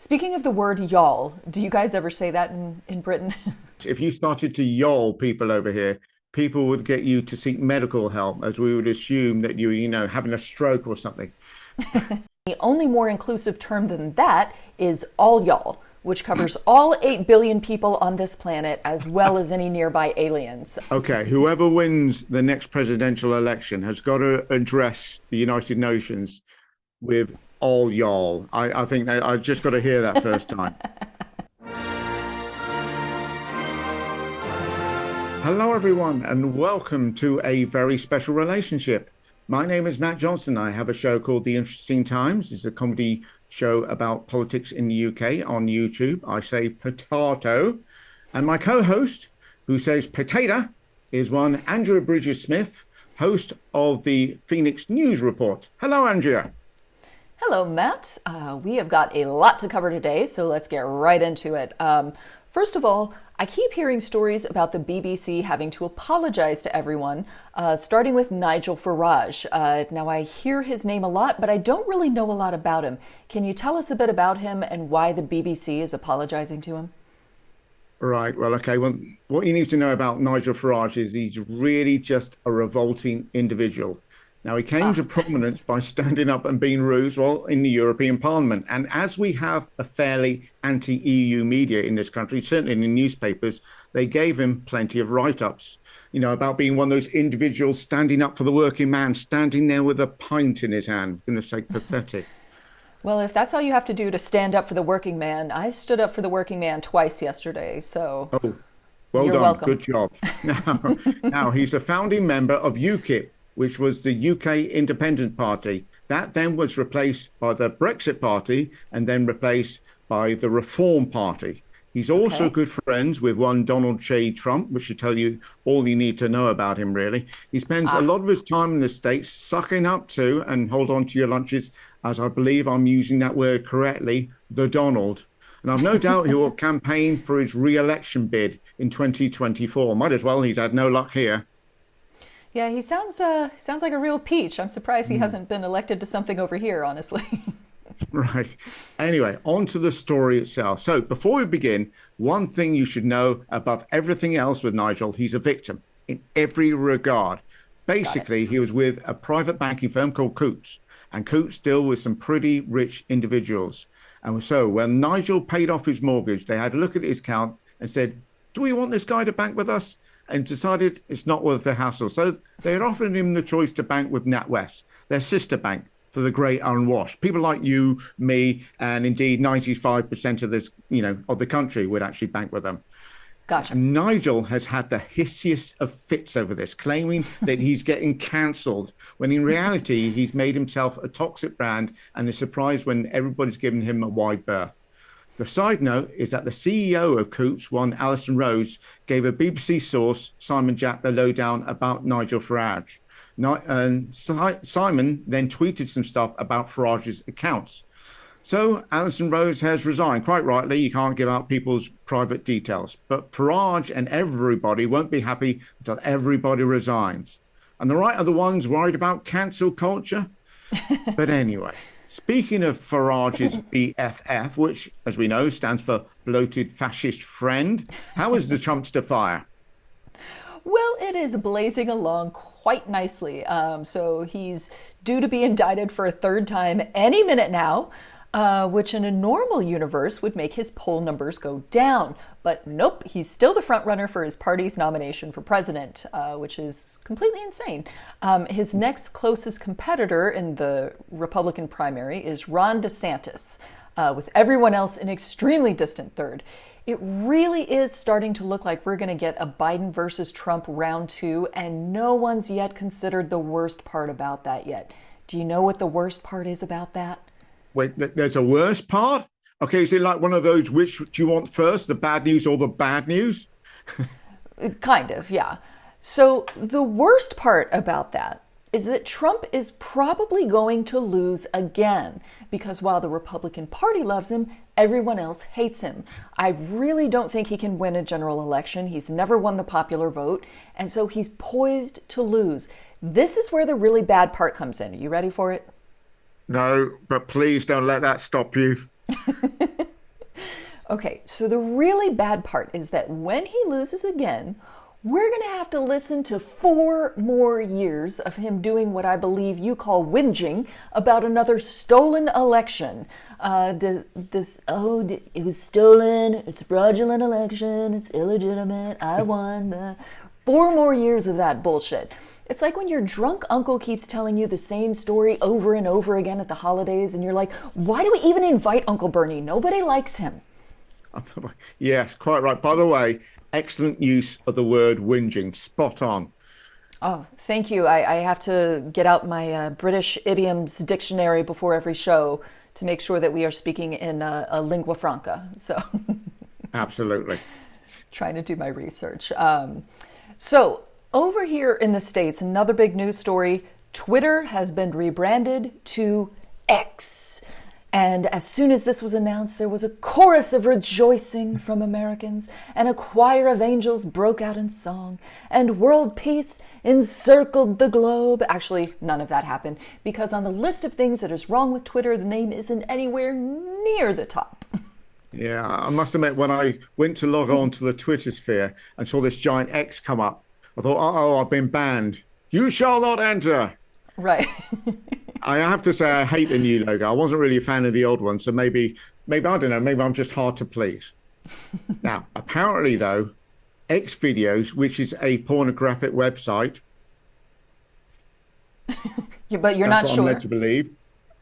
Speaking of the word y'all, do you guys ever say that in Britain? If you started to yoll people over here, people would get you to seek medical help, as we would assume that you having a stroke or something. The only more inclusive term than that is all y'all, which covers all 8 billion people on this planet as well as any nearby aliens. Okay, whoever wins the next presidential election has got to address the United Nations with all y'all. I think that I just got to hear that first time. Hello, everyone, and welcome to A Very Special Relationship. My name is Matt Johnson. I have a show called The Interesting Times. It's a comedy show about politics in the UK on YouTube. I say potato. And my co-host, who says potato, is one Andrea Bridges-Smith, host of the Phoenix News Report. Hello, Andrea. Hello, Matt. We have got a lot to cover today, so let's get right into it. First of all, I keep hearing stories about the BBC having to apologize to everyone, starting with Nigel Farage. Now, I hear his name a lot, but I don't really know a lot about him. Can you tell us a bit about him and why the BBC is apologizing to him? Right. Well, okay. Well, what you need to know about Nigel Farage is he's really just a revolting individual. Now, he came to prominence by standing up and being rude while in the European Parliament. And as we have a fairly anti-EU media in this country, certainly in the newspapers, they gave him plenty of write-ups, about being one of those individuals standing up for the working man, standing there with a pint in his hand. For goodness sake, pathetic. Well, if that's all you have to do to stand up for the working man, I stood up for the working man twice yesterday, so Oh, well you're done. welcome. Good job. Now, he's a founding member of UKIP, which was the UK Independent Party. That then was replaced by the Brexit Party and then replaced by the Reform Party. He's also Okay. good friends with one Donald J. Trump, which should tell you all you need to know about him, really. He spends a Ah, lot of his time in the States sucking up to, and hold on to your lunches, as I believe I'm using that word correctly, the Donald. And I've no doubt he will campaign for his re-election bid in 2024. Might as well, he's had no luck here. yeah, he sounds like a real peach. I'm surprised he hasn't been elected to something over here, honestly. Right. Anyway, on to the story itself. So before we begin, one thing you should know above everything else with Nigel, he's a victim in every regard. Got it. Basically, he was with a private banking firm called Coots, and Coots deal with some pretty rich individuals. And so when Nigel paid off his mortgage, they had a look at his account and said, do we want this guy to bank with us? And decided it's not worth the hassle. So they had offered him the choice to bank with NatWest, their sister bank for the great unwashed. People like you, me, and indeed 95% of this, of the country would actually bank with them. Gotcha. And Nigel has had the hissiest of fits over this, claiming that he's getting cancelled, when in reality, he's made himself a toxic brand and is surprised when everybody's given him a wide berth. The side note is that the CEO of Coots, one Alison Rose, gave a BBC source, Simon Jack, the lowdown about Nigel Farage. And Simon then tweeted some stuff about Farage's accounts. So Alison Rose has resigned. Quite rightly, you can't give out people's private details. But Farage and everybody won't be happy until everybody resigns. And the right are the ones worried about cancel culture. But anyway, speaking of Farage's BFF, which, as we know, stands for bloated fascist friend, how is the Trumpster fire? Well, it is blazing along quite nicely. So he's due to be indicted for a third time any minute now, which in a normal universe would make his poll numbers go down. But nope, he's still the front runner for his party's nomination for president, which is completely insane. His next closest competitor in the Republican primary is Ron DeSantis, with everyone else an extremely distant third. It really is starting to look like we're going to get a Biden versus Trump round two, and no one's yet considered the worst part about that yet. Do you know what the worst part is about that? Wait, there's a worse part? Okay, is it like one of those, which do you want first, the bad news or the bad news? Kind of, yeah. So the worst part about that is that Trump is probably going to lose again, because while the Republican Party loves him, everyone else hates him. I really don't think he can win a general election. He's never won the popular vote, and so he's poised to lose. This is where the really bad part comes in. Are you ready for it? No, but please don't let that stop you. Okay, so the really bad part is that when he loses again, we're going to have to listen to 4 more years of him doing what I believe you call whinging about another stolen election. It was stolen, it's a fraudulent election, it's illegitimate, I won. 4 more years of that bullshit. It's like when your drunk uncle keeps telling you the same story over and over again at the holidays, and you're like, why do we even invite Uncle Bernie? Nobody likes him. Yes, quite right. By the way, excellent use of the word whinging. Spot on. Oh, thank you. I have to get out my British idioms dictionary before every show to make sure that we are speaking in a lingua franca. So, Absolutely. trying to do my research. So, over here in the States, another big news story: Twitter has been rebranded to X. And as soon as this was announced, there was a chorus of rejoicing from Americans, and a choir of angels broke out in song, and world peace encircled the globe. Actually, none of that happened, because on the list of things that is wrong with Twitter, the name isn't anywhere near the top. Yeah, I must admit, when I went to log on to the Twitter sphere and saw this giant X come up, I thought, oh, I've been banned. You shall not enter. Right. I have to say, I hate the new logo. I wasn't really a fan of the old one, so maybe I don't know, maybe I'm just hard to please. Now, apparently, though, X Videos, which is a pornographic website, But you're that's not what sure. I'm led to believe.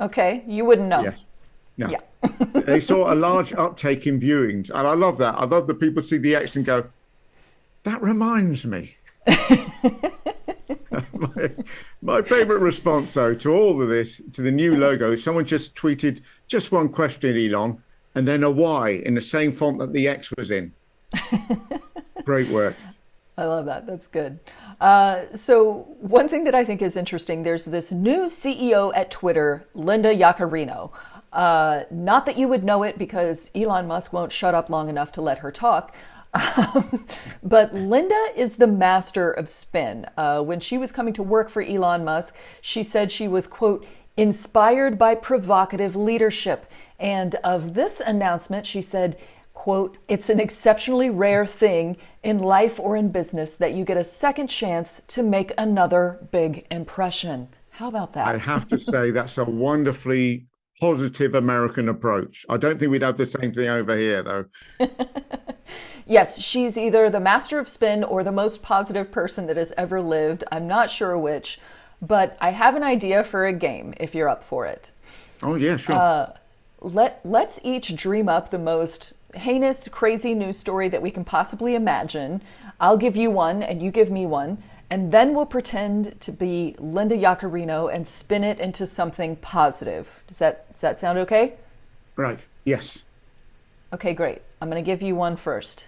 Okay, you wouldn't know. Yes. No. Yeah. They saw a large uptake in viewings, and I love that. I love that people see the X and go, that reminds me. My favorite response, though, to all of this, to the new logo, is someone just tweeted just one question, Elon, and then a Y in the same font that the X was in. Great work. I love that. That's good. So one thing that I think is interesting, there's this new CEO at Twitter, Linda Yaccarino. Not that you would know it because Elon Musk won't shut up long enough to let her talk. But Linda is the master of spin. When she was coming to work for Elon Musk, she said she was, quote, inspired by provocative leadership. And of this announcement, she said, quote, it's an exceptionally rare thing in life or in business that you get a second chance to make another big impression. How about that? I have to say that's a wonderfully positive American approach. I don't think we'd have the same thing over here, though. Yes, she's either the master of spin or the most positive person that has ever lived. I'm not sure which, but I have an idea for a game if you're up for it. Oh, yeah, sure. Let's each dream up the most heinous, crazy news story that we can possibly imagine. I'll give you one and you give me one, and then we'll pretend to be Linda Yaccarino and spin it into something positive. Does that sound okay? Right. Yes. Okay, great. I'm going to give you one first.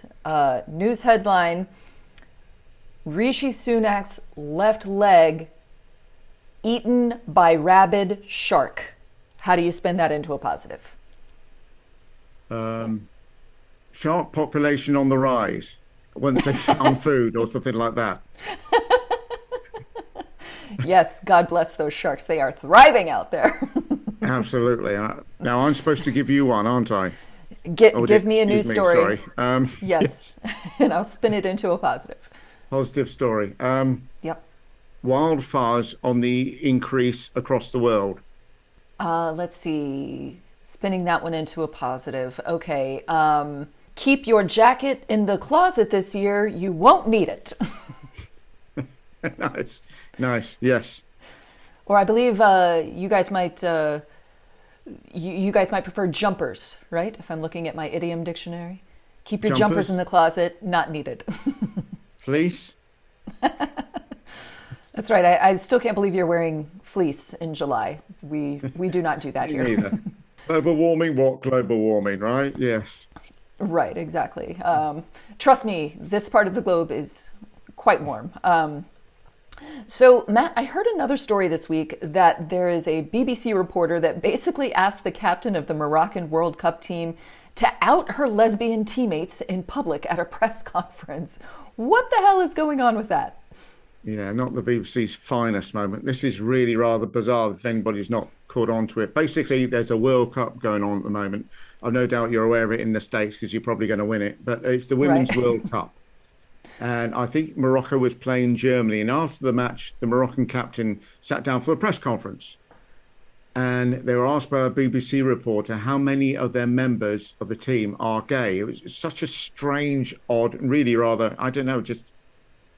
News headline: Rishi Sunak's left leg eaten by rabid shark. How do you spin that into a positive? Shark population on the rise once they found food or something like that. Yes, God bless those sharks. They are thriving out there. Absolutely. Now I'm supposed to give you one, aren't I? Give me a news excuse me, story. Sorry. Yes, and I'll spin it into a positive. Positive story. Yep. Wildfires on the increase across the world. Let's see. Spinning that one into a positive. Okay. Keep your jacket in the closet this year. You won't need it. Nice. Nice. Yes. Or I believe you guys might you guys might prefer jumpers, right? If I'm looking at my idiom dictionary. Keep your jumpers in the closet. Not needed. Fleece. That's right. I still can't believe you're wearing fleece in July. We do not do that here. Neither. Global warming. What global warming? Right. Yes. Right. Exactly. Trust me, this part of the globe is quite warm. So, Matt, I heard another story this week that there is a BBC reporter that basically asked the captain of the Moroccan World Cup team to out her lesbian teammates in public at a press conference. What the hell is going on with that? Yeah, not the BBC's finest moment. This is really rather bizarre if anybody's not caught on to it. Basically, there's a World Cup going on at the moment. I've no doubt you're aware of it in the States because you're probably going to win it. But it's the Right. Women's World Cup. And I think Morocco was playing Germany. And after the match, the Moroccan captain sat down for a press conference. And they were asked by a BBC reporter how many of their members of the team are gay. It was such a strange, odd, really rather, I don't know, just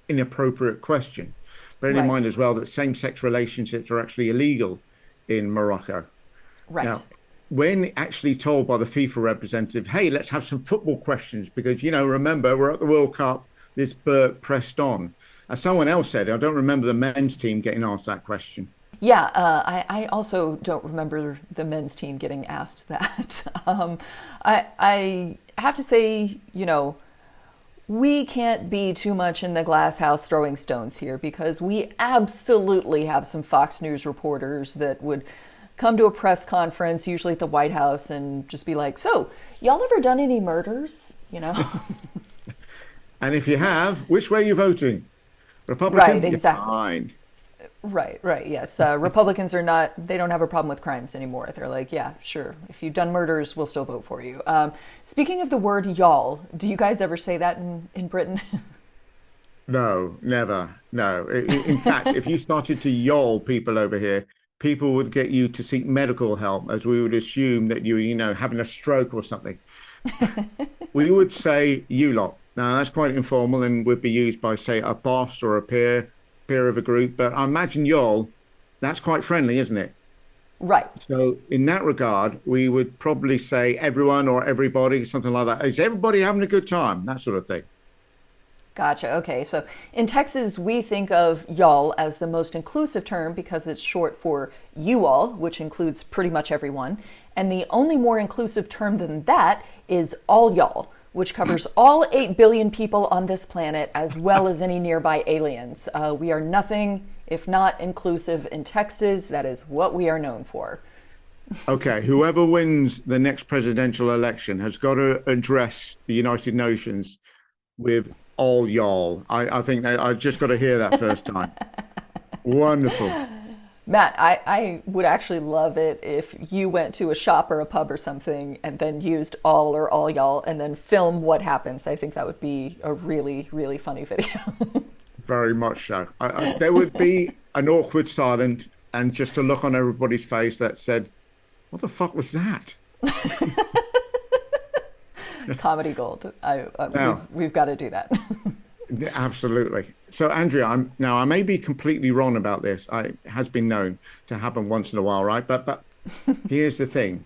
inappropriate question. Bearing in Right. mind as well that same-sex relationships are actually illegal in Morocco. Right. Now, when actually told by the FIFA representative, hey, let's have some football questions because, remember, we're at the World Cup, this Burke pressed on. As someone else said, I don't remember the men's team getting asked that question. Yeah, I also don't remember the men's team getting asked that. I have to say, we can't be too much in the glass house throwing stones here because we absolutely have some Fox News reporters that would come to a press conference, usually at the White House, and just be like, so, y'all ever done any murders? And if you have, which way are you voting? Republican? Right, exactly. You're fine. Right, yes. Republicans they don't have a problem with crimes anymore. They're like, yeah, sure. If you've done murders, we'll still vote for you. Speaking of the word y'all, do you guys ever say that in Britain? No, never. No. In fact, if you started to yoll people over here, people would get you to seek medical help, as we would assume that having a stroke or something. We would say you lot. Now, that's quite informal and would be used by, say, a boss or a peer of a group. But I imagine y'all, that's quite friendly, isn't it? Right. So in that regard, we would probably say everyone or everybody, something like that. Is everybody having a good time? That sort of thing. Gotcha. Okay. So in Texas, we think of y'all as the most inclusive term because it's short for you all, which includes pretty much everyone. And the only more inclusive term than that is all y'all, which covers all 8 billion people on this planet, as well as any nearby aliens. We are nothing if not inclusive in Texas. That is what we are known for. Okay, whoever wins the next presidential election has got to address the United Nations with all y'all. I think I just got to hear that first time. Wonderful. Matt, I would actually love it if you went to a shop or a pub or something and then used all or all y'all and then film what happens. I think that would be a really, really funny video. Very much so. There would be an awkward silence and just a look on everybody's face that said, what the fuck was that? Comedy gold. We've got to do that. Absolutely. So, Andrea, I may be completely wrong about this. It has been known to happen once in a while, right? But here's the thing.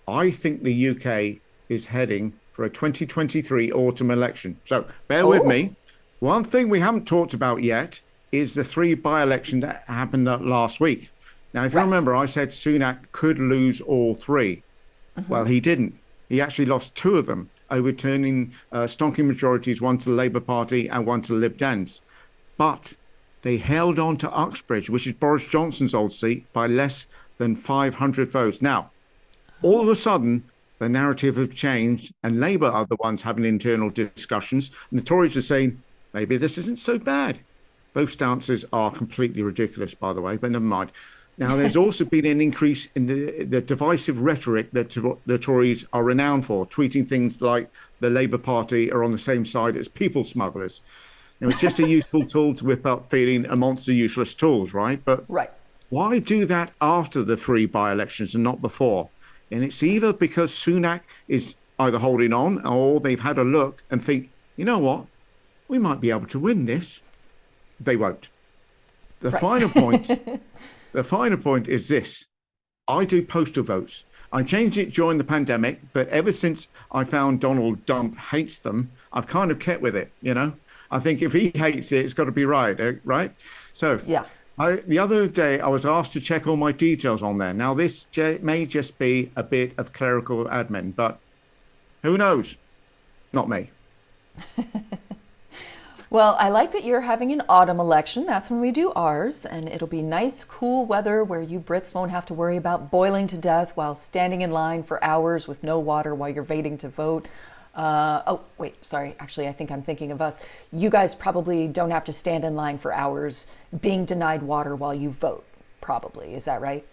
I think the UK is heading for a 2023 autumn election. So bear with me. One thing we haven't talked about yet is the 3 by-election that happened last week. Now, if you remember, I said Sunak could lose all 3. Mm-hmm. Well, he didn't. He actually lost 2 of them, overturning stonking majorities, one to the Labour Party and one to the Lib Dems. But they held on to Uxbridge, which is Boris Johnson's old seat, by less than 500 votes. Now, all of a sudden, the narrative have changed and Labour are the ones having internal discussions. And the Tories are saying, maybe this isn't so bad. Both stances are completely ridiculous, by the way, but never mind. Now, there's also been an increase in the divisive rhetoric that the Tories are renowned for, tweeting things like the Labour Party are on the same side as people smugglers. Now, it's just a useful tool to whip up feeling amongst the useless tools, right? But why do that after the 3 by-elections and not before? And it's either because Sunak is either holding on or they've had a look and think, you know what, we might be able to win this. They won't. The final point. The final point is this. I do postal votes. I changed it during the pandemic, but ever since I found Donald Trump hates them, I've kind of kept with it, I think if he hates it, it's got to be right, right? So the other day, I was asked to check all my details on there. Now, this may just be a bit of clerical admin, but who knows? Not me. Well, I like that you're having an autumn election. That's when we do ours. And it'll be nice, cool weather where you Brits won't have to worry about boiling to death while standing in line for hours with no water while you're waiting to vote. Sorry. Actually, I think I'm thinking of us. You guys probably don't have to stand in line for hours being denied water while you vote, probably. Is that right?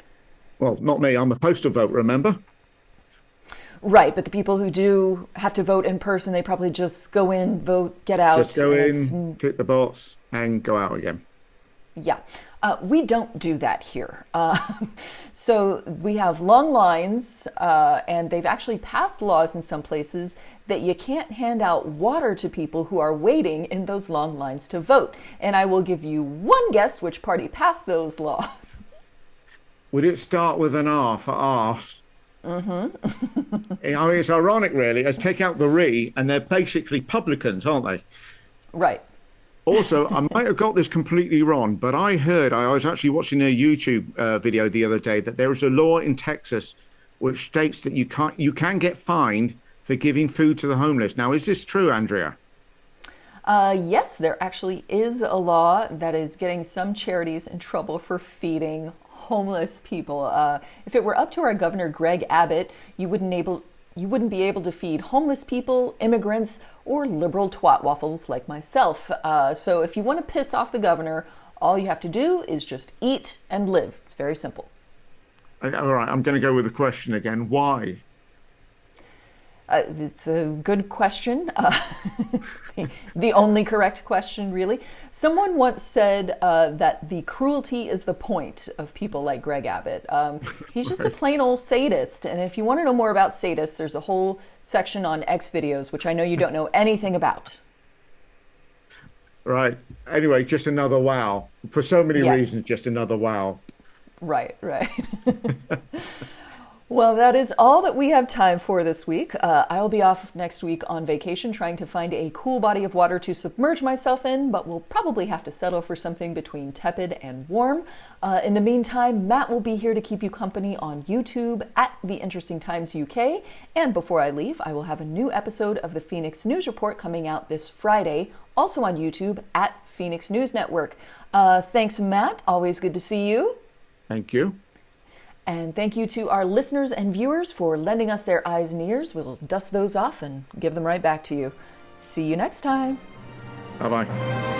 Well, not me. I'm a postal vote, remember? Right, but the people who do have to vote in person, they probably just go in, vote, get Just out, go and it's in, click the box, and go out again. yeah. We don't do that here. So we have long lines, and they've actually passed laws in some places that you can't hand out water to people who are waiting in those long lines to vote. And I will give you one guess which party passed those laws. Would it start with an R for arse? I mean, it's ironic, really. Let's take out the re, and they're basically publicans, aren't they? Right. Also, I might have got this completely wrong, but I was actually watching a YouTube video the other day that there is a law in Texas which states that you can get fined for giving food to the homeless. Now, is this true, Andrea? Yes, there actually is a law that is getting some charities in trouble for feeding homeless people. If it were up to our governor, Greg Abbott, you wouldn't be able to feed homeless people, immigrants, or liberal twat waffles like myself. So if you want to piss off the governor, all you have to do is just eat and live. It's very simple. All right, I'm going to go with the question again. Why? It's a good question. The only correct question, really. Someone once said that the cruelty is the point of people like Greg Abbott. He's just a plain old sadist. And if you want to know more about sadists, there's a whole section on X videos, which I know you don't know anything about. Right. Anyway, just another wow. For so many Yes. reasons, just another wow. Right. Well, that is all that we have time for this week. I'll be off next week on vacation trying to find a cool body of water to submerge myself in, but we'll probably have to settle for something between tepid and warm. In the meantime, Matt will be here to keep you company on YouTube at The Interesting Times UK. And before I leave, I will have a new episode of the Phoenix News Report coming out this Friday, also on YouTube at Phoenix News Network. Thanks, Matt. Always good to see you. Thank you. And thank you to our listeners and viewers for lending us their eyes and ears. We'll dust those off and give them right back to you. See you next time. Bye-bye.